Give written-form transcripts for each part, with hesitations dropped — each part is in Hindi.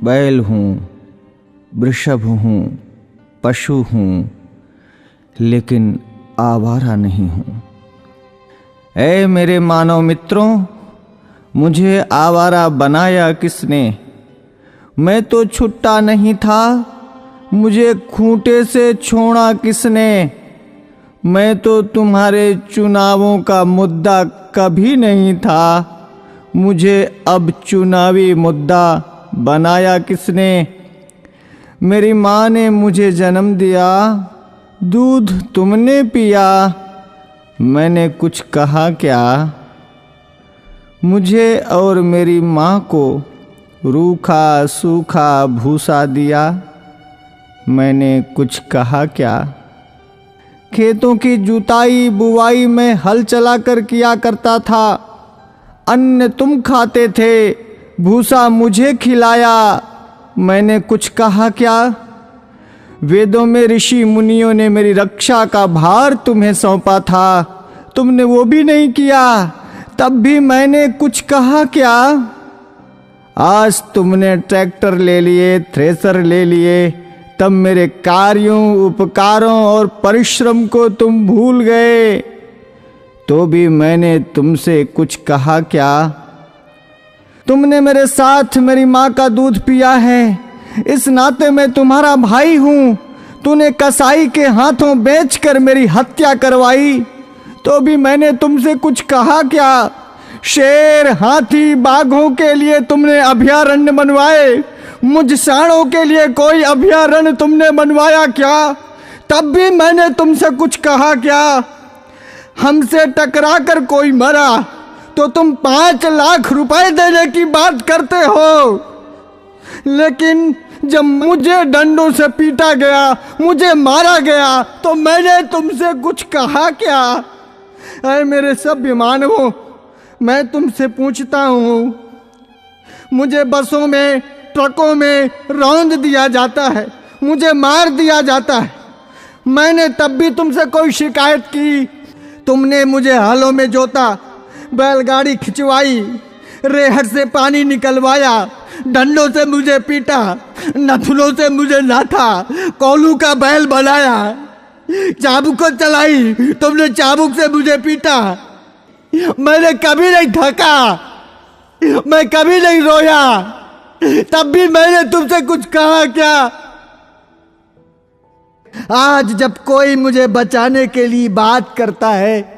बैल हूँ, वृषभ हूँ, पशु हूँ, लेकिन आवारा नहीं हूँ। ऐ मेरे मानव मित्रों, मुझे आवारा बनाया किसने? मैं तो छुट्टा नहीं था, मुझे खूंटे से छोड़ा किसने? मैं तो तुम्हारे चुनावों का मुद्दा कभी नहीं था, मुझे अब चुनावी मुद्दा बनाया किसने? मेरी माँ ने मुझे जन्म दिया, दूध तुमने पिया, मैंने कुछ कहा क्या? मुझे और मेरी माँ को रूखा सूखा भूसा दिया, मैंने कुछ कहा क्या? खेतों की जुताई बुवाई में हल चलाकर किया करता था, अन्न तुम खाते थे, भूसा मुझे खिलाया, मैंने कुछ कहा क्या? वेदों में ऋषि मुनियों ने मेरी रक्षा का भार तुम्हें सौंपा था, तुमने वो भी नहीं किया, तब भी मैंने कुछ कहा क्या? आज तुमने ट्रैक्टर ले लिए, थ्रेसर ले लिए, तब मेरे कार्यों, उपकारों और परिश्रम को तुम भूल गए, तो भी मैंने तुमसे कुछ कहा क्या? तुमने मेरे साथ मेरी माँ का दूध पिया है, इस नाते मैं तुम्हारा भाई हूँ। तूने कसाई के हाथों बेचकर मेरी हत्या करवाई, तो भी मैंने तुमसे कुछ कहा क्या? शेर, हाथी, बाघों के लिए तुमने अभयारण्य बनवाए, मुझ सांडों के लिए कोई अभयारण्य तुमने बनवाया क्या? तब भी मैंने तुमसे कुछ कहा क्या? हमसे टकरा कर कोई मरा तो तुम 5 लाख रुपए देने की बात करते हो, लेकिन जब मुझे डंडों से पीटा गया, मुझे मारा गया, तो मैंने तुमसे कुछ कहा क्या? अरे मेरे सभ्य मानवों, मैं तुमसे पूछता हूँ, मुझे बसों में, ट्रकों में रौंद दिया जाता है, मुझे मार दिया जाता है, मैंने तब भी तुमसे कोई शिकायत की? तुमने मुझे हालों में जोता, बैलगाड़ी खिंचवाई, रेहड़ से पानी निकलवाया, डंडों से मुझे पीटा, नथुनों से मुझे नाथा, कोलू का बैल बनाया, चाबुक चलाई, तुमने चाबुक से मुझे पीटा। मैंने कभी नहीं थका, मैं कभी नहीं रोया, तब भी मैंने तुमसे कुछ कहा क्या? आज जब कोई मुझे बचाने के लिए बात करता है,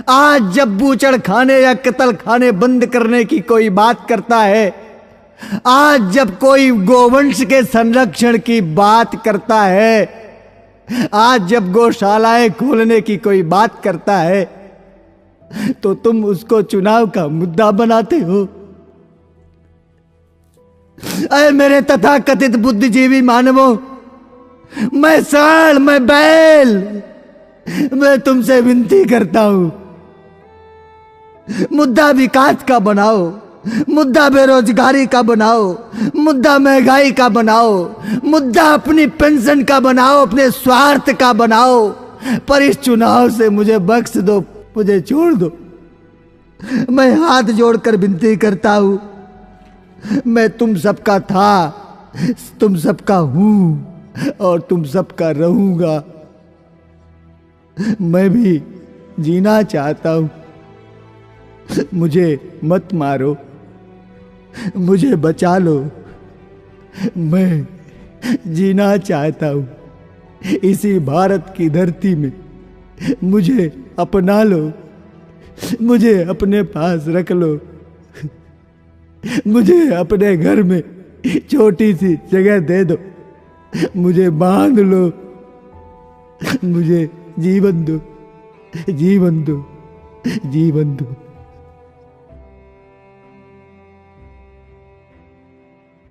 आज जब बूचड़ खाने या कत्ल खाने बंद करने की कोई बात करता है, आज जब कोई गोवंश के संरक्षण की बात करता है, आज जब गौशालाएं खोलने की कोई बात करता है, तो तुम उसको चुनाव का मुद्दा बनाते हो। अरे मेरे तथाकथित बुद्धिजीवी मानवों, मैं सांड, मैं बैल, मैं तुमसे विनती करता हूं, मुद्दा विकास का बनाओ, मुद्दा बेरोजगारी का बनाओ, मुद्दा महंगाई का बनाओ, मुद्दा अपनी पेंशन का बनाओ, अपने स्वार्थ का बनाओ, पर इस चुनाव से मुझे बख्श दो, मुझे छोड़ दो। मैं हाथ जोड़कर विनती करता हूं, मैं तुम सबका था, तुम सबका हूं और तुम सबका रहूंगा। मैं भी जीना चाहता हूं, मुझे मत मारो, मुझे बचा लो, मैं जीना चाहता हूं इसी भारत की धरती में, मुझे अपना लो, मुझे अपने पास रख लो, मुझे अपने घर में छोटी सी जगह दे दो, मुझे बांध लो, मुझे जीवन दो, जीवन दो, जीवन दो।